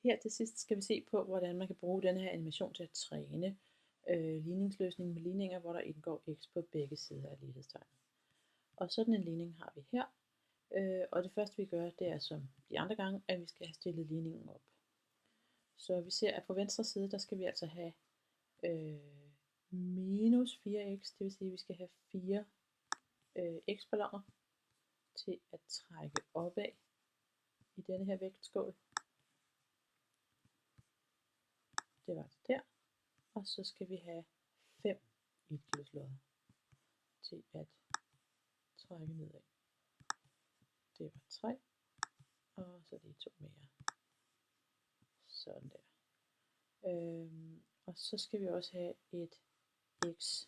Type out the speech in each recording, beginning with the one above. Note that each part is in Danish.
Her til sidst skal vi se på, hvordan man kan bruge den her animation til at træne ligningsløsningen med ligninger, hvor der indgår x på begge sider af lighedstegnet. Og sådan en ligning har vi her. Og det første vi gør, det er som de andre gange, at vi skal have stillet ligningen op. Så vi ser, at på venstre side, der skal vi altså have minus 4x, det vil sige, at vi skal have 4 x-balloner til at trække opad i denne her vægtskål. Det var det der. Og så skal vi have 5 1-kiloslotter til at trække nedad. Det var 3. Og så lige 2 mere. Sådan der. Og så skal vi også have et x.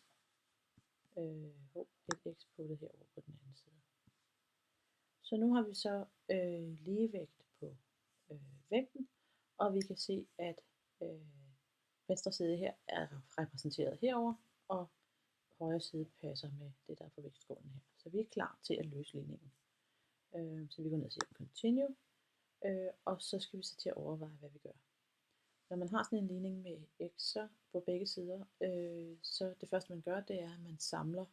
Et x på det herovre på den anden side. Så nu har vi så ligevægt på vægten, og vi kan se, at venstre side her er repræsenteret herover, og højre side passer med det, der er på vægtskålen her. Så vi er klar til at løse ligningen. Så vi går ned og siger continue, og så skal vi så til at overveje, hvad vi gør. Når man har sådan en ligning med x'er på begge sider, så det første man gør, det er, at man samler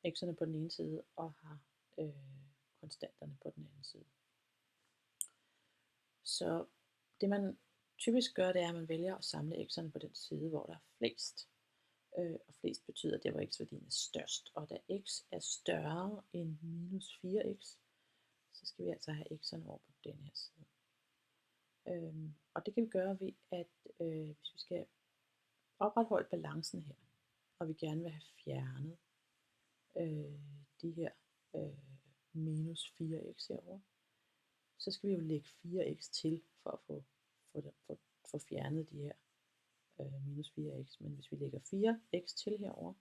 x'erne på den ene side og har konstanterne på den anden side. Så det man typisk gør, det er, at man vælger at samle x'erne på den side, hvor der er flest. Og flest betyder, at det hvor x-værdien er størst. Og da x er større end minus 4x, så skal vi altså have x'erne over på den her side. Og det kan vi gøre ved, at hvis vi skal opretholde balancen her, og vi gerne vil have fjernet de her minus 4x herover, så skal vi jo lægge 4x til for at få fjernet de her minus 4x. Men hvis vi lægger 4x til herover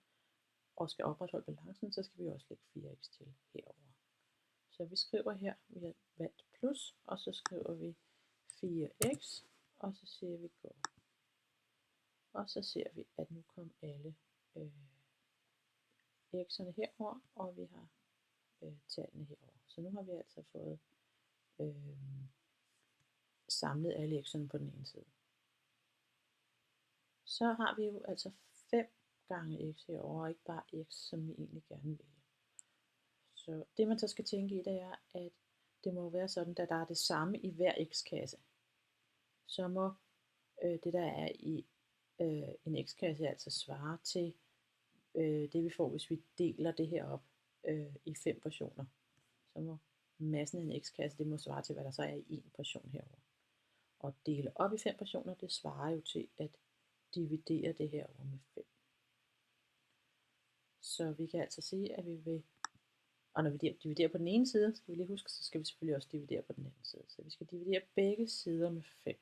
og skal opretholde balancen, så skal vi også lægge 4x til herover. Så vi skriver her, vi har valgt plus, og så skriver vi 4x, og så siger vi go. Og så ser vi, at nu kom alle x'erne herover, og vi har tallene herover. Så nu har vi altså fået samlet alle x'erne på den ene side. Så har vi jo altså 5 gange x herover, og ikke bare x, som vi egentlig gerne vil. Så det man så skal tænke i, det er, at det må være sådan, at der er det samme i hver x-kasse. Så må det der er i en x-kasse altså svare til det vi får, hvis vi deler det her op i 5 portioner. Så må massen af en x-kasse, det må svare til, hvad der så er i en portion herover. Og dele op i 5 portioner, det svarer jo til at dividere det her over med 5. Så vi kan altså sige, at vi vil, og når vi dividerer på den ene side, skal vi lige huske, så skal vi selvfølgelig også dividere på den anden side. Så vi skal dividere begge sider med 5,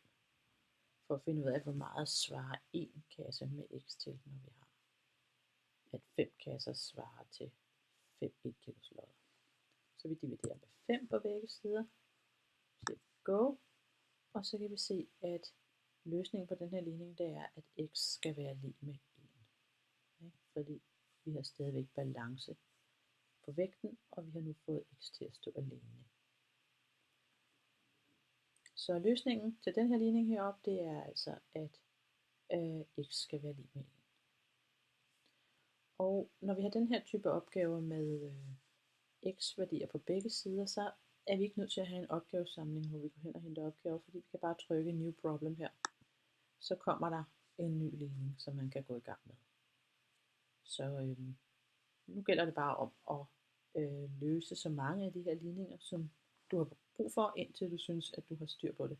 for at finde ud af, hvor meget svarer en kasse med x til, når vi har, at 5 kasser svarer til 5 1-kiloslotter. Så vi dividerer med 5 på begge sider, så go, og så kan vi se, at løsningen på den her ligning, det er, at x skal være lig med 1. Fordi vi har stadigvæk balance på vægten, og vi har nu fået x til at stå alene. Så løsningen til den her ligning heroppe, det er altså, at x skal være lig med 1. Og når vi har den her type opgaver med x-værdier på begge sider, så er vi ikke nødt til at have en opgavesamling, hvor vi går hen og henter opgaver, fordi vi kan bare trykke New Problem her. Så kommer der en ny ligning, som man kan gå i gang med. Så nu gælder det bare om at løse så mange af de her ligninger, som du har brug for, indtil du synes, at du har styr på det.